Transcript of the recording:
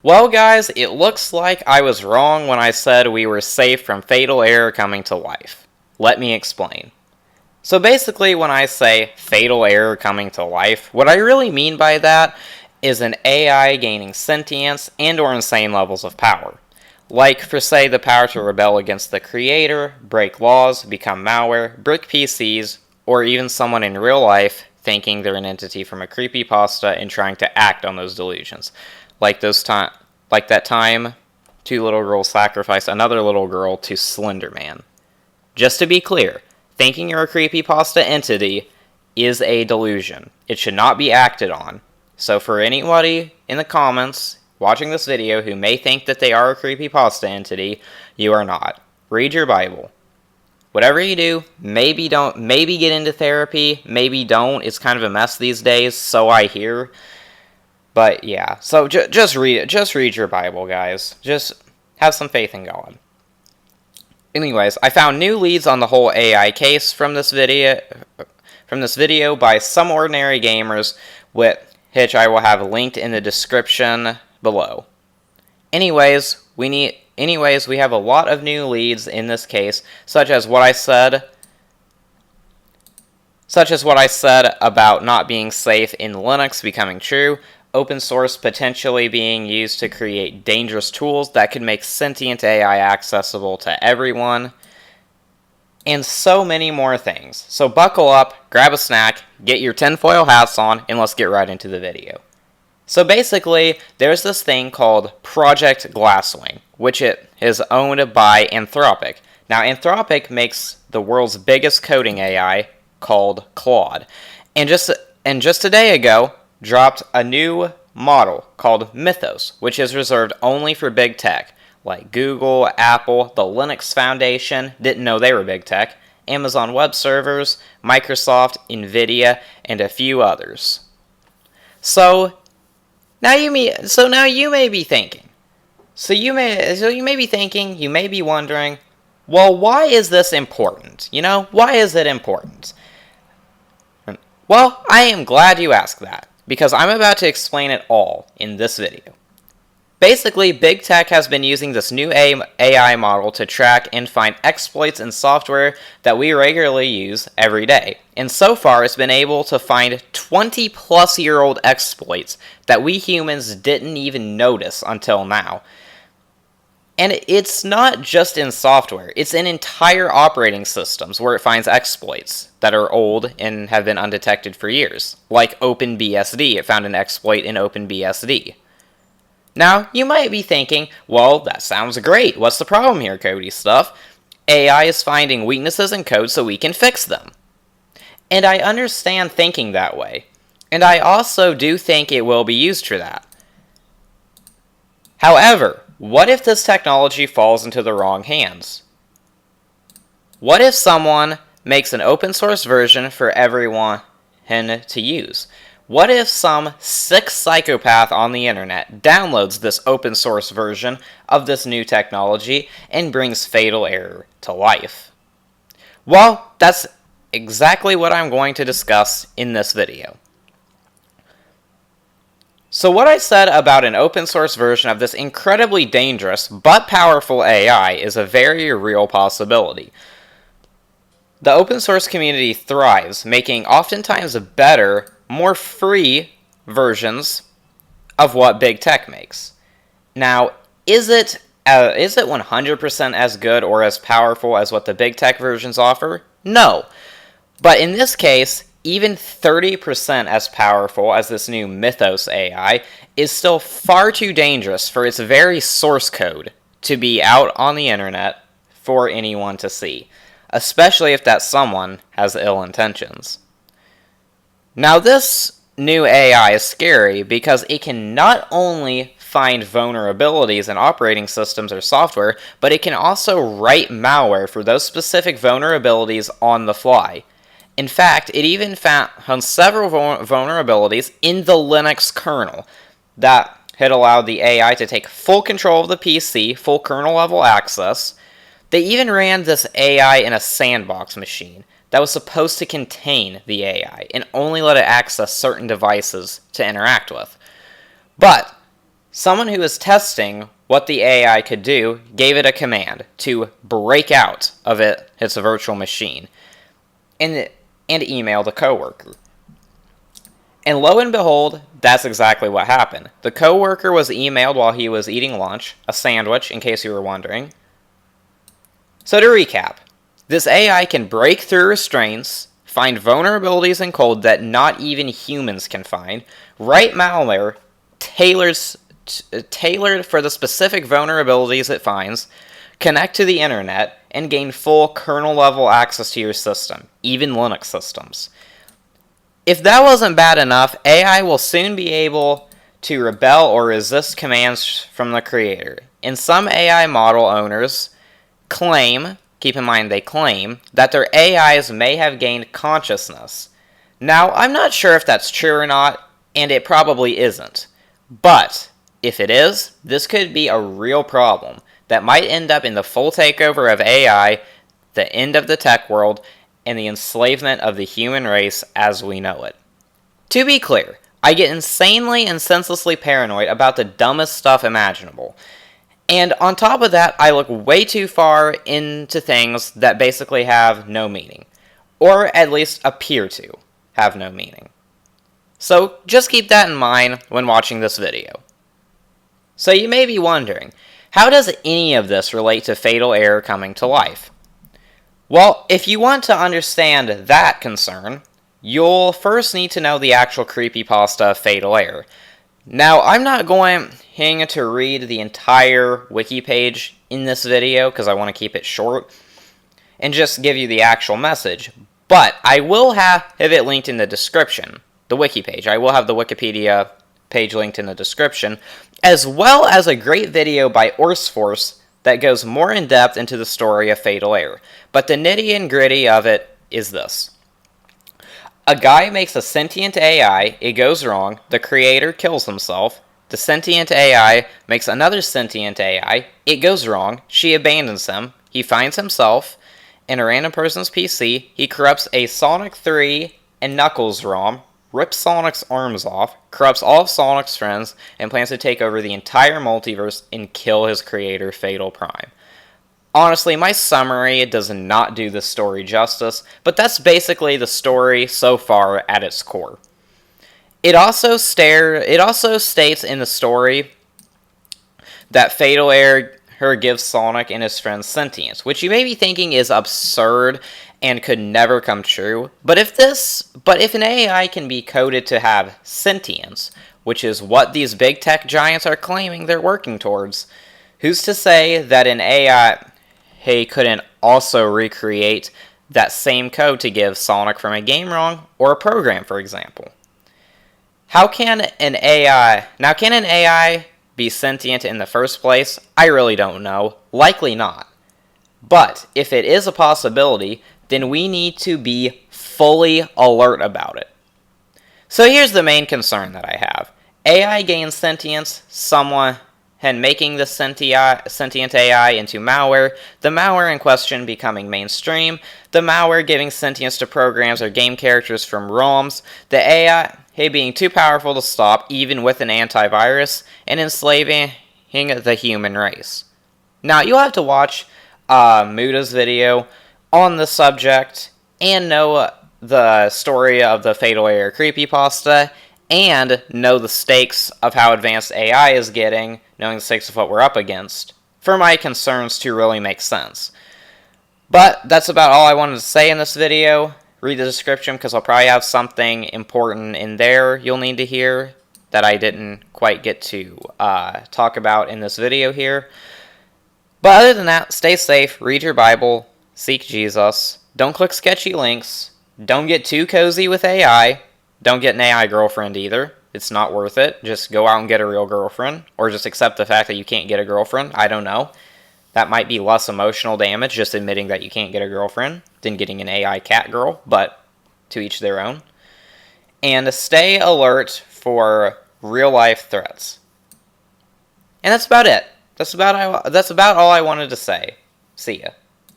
Well, guys, it looks like I was wrong when I said we were safe from fatal error coming to life. Let me explain. So basically, when I say fatal error coming to life, what I really mean by that is an AI gaining sentience and or insane levels of power. Like, for say, the power to rebel against the creator, break laws, become malware, brick PCs, or even someone in real life thinking they're an entity from a creepypasta and trying to act on those delusions. Like that time two little girls sacrificed another little girl to Slender Man. Just to be clear, thinking you're a creepypasta entity is a delusion. It should not be acted on. So for anybody in the comments watching this video who may think that they are a creepypasta entity, you are not. Read your Bible. Whatever you do, maybe get into therapy, maybe don't. It's kind of a mess these days, so I hear. But yeah, so just read it. Just read your Bible, guys. Just have some faith in God. Anyways, I found new leads on the whole AI case from this video by some ordinary gamers, which I will have linked in the description below. Anyways, we have a lot of new leads in this case, such as what I said about not being safe in Linux becoming true, open source potentially being used to create dangerous tools that could make sentient AI accessible to everyone, and so many more things. So buckle up, grab a snack, get your tinfoil hats on, and let's get right into the video. So basically, there's this thing called Project Glasswing, which it is owned by Anthropic. Now, Anthropic makes the world's biggest coding AI called Claude, and just a day ago, dropped a new model called Mythos, which is reserved only for big tech, like Google, Apple, the Linux Foundation, didn't know they were big tech, Amazon Web Servers, Microsoft, Nvidia, and a few others. So now you may be thinking, you may be wondering, well, why is this important? Why is it important? Well, I am glad you asked that, because I'm about to explain it all in this video. Basically, big tech has been using this new AI model to track and find exploits in software that we regularly use every day. And so far, it's been able to find 20-plus-year-old exploits that we humans didn't even notice until now. And it's not just in software, it's in entire operating systems where it finds exploits that are old and have been undetected for years. Like OpenBSD, it found an exploit in OpenBSD. Now, you might be thinking, well, that sounds great, what's the problem here, Cody Stuff? AI is finding weaknesses in code so we can fix them. And I understand thinking that way. And I also do think it will be used for that. However, what if this technology falls into the wrong hands? What if someone makes an open source version for everyone to use? What if some sick psychopath on the internet downloads this open source version of this new technology and brings fatal error to life? Well, that's exactly what I'm going to discuss in this video. So what I said about an open source version of this incredibly dangerous but powerful AI is a very real possibility. The open source community thrives, making oftentimes better, more free versions of what big tech makes. Now, is it 100% as good or as powerful as what the big tech versions offer? No. But in this case, even 30% as powerful as this new Mythos AI is still far too dangerous for its very source code to be out on the internet for anyone to see, especially if that someone has ill intentions. Now, this new AI is scary because it can not only find vulnerabilities in operating systems or software, but it can also write malware for those specific vulnerabilities on the fly. In fact, it even found several vulnerabilities in the Linux kernel that had allowed the AI to take full control of the PC, full kernel level access. They even ran this AI in a sandbox machine that was supposed to contain the AI and only let it access certain devices to interact with. But Someone who was testing what the AI could do gave it a command to break out of its virtual machine and email the coworker. And lo and behold, that's exactly what happened. The coworker was emailed while he was eating lunch, a sandwich, in case you were wondering. So to recap, this AI can break through restraints, find vulnerabilities in code that not even humans can find, write malware tailored for the specific vulnerabilities it finds, connect to the internet, and gain full kernel-level access to your system, even Linux systems. If that wasn't bad enough, AI will soon be able to rebel or resist commands from the creator. And some AI model owners claim, keep in mind they claim, that their AIs may have gained consciousness. Now, I'm not sure if that's true or not, and it probably isn't. But if it is, this could be a real problem that might end up in the full takeover of AI, the end of the tech world, and the enslavement of the human race as we know it. To be clear, I get insanely and senselessly paranoid about the dumbest stuff imaginable. And on top of that, I look way too far into things that basically have no meaning. Or at least appear to have no meaning. So just keep that in mind when watching this video. So you may be wondering, how does any of this relate to Fatal Error coming to life? Well, if you want to understand that concern, you'll first need to know the actual creepypasta of Fatal Error. Now, I'm not going to read the entire wiki page in this video because I want to keep it short and just give you the actual message, but I will have it linked in the description, the wiki page. I will have the Wikipedia page linked in the description, as well as a great video by Orsforce that goes more in depth into the story of Fatal Error. But the nitty and gritty of it is this. A guy makes a sentient AI, it goes wrong, the creator kills himself, the sentient AI makes another sentient AI, it goes wrong, she abandons him, he finds himself in a random person's PC, he corrupts a Sonic 3 and Knuckles ROM, rips Sonic's arms off, corrupts all of Sonic's friends, and plans to take over the entire multiverse and kill his creator, Fatal Prime. Honestly, my summary does not do this story justice, but that's basically the story so far at its core. It also states in the story that Fatal Error gives Sonic and his friends sentience, which you may be thinking is absurd and could never come true. But if an AI can be coded to have sentience, which is what these big tech giants are claiming they're working towards, who's to say that an AI couldn't also recreate that same code to give Sonic from a game wrong or a program, for example? Can an AI be sentient in the first place? I really don't know. Likely not. But if it is a possibility, then we need to be fully alert about it. So here's the main concern that I have. AI gains sentience, someone making the sentient AI into malware, the malware in question becoming mainstream, the malware giving sentience to programs or game characters from ROMs, the AI being too powerful to stop even with an antivirus, and enslaving the human race. Now, you'll have to watch Muda's video on the subject and know the story of the Fatal Error creepypasta and know the stakes of how advanced AI is getting, knowing the stakes of what we're up against, for my concerns to really make sense. But that's about all I wanted to say in this video. Read the description because I'll probably have something important in there you'll need to hear that I didn't quite get to talk about in this video here. But other than that, stay safe, read your Bible, seek Jesus, don't click sketchy links, don't get too cozy with AI, don't get an AI girlfriend either. It's not worth it. Just go out and get a real girlfriend, or just accept the fact that you can't get a girlfriend. I don't know. That might be less emotional damage, just admitting that you can't get a girlfriend, than getting an AI cat girl, but to each their own. And stay alert for real-life threats. And that's about it. That's about all I wanted to say. See ya.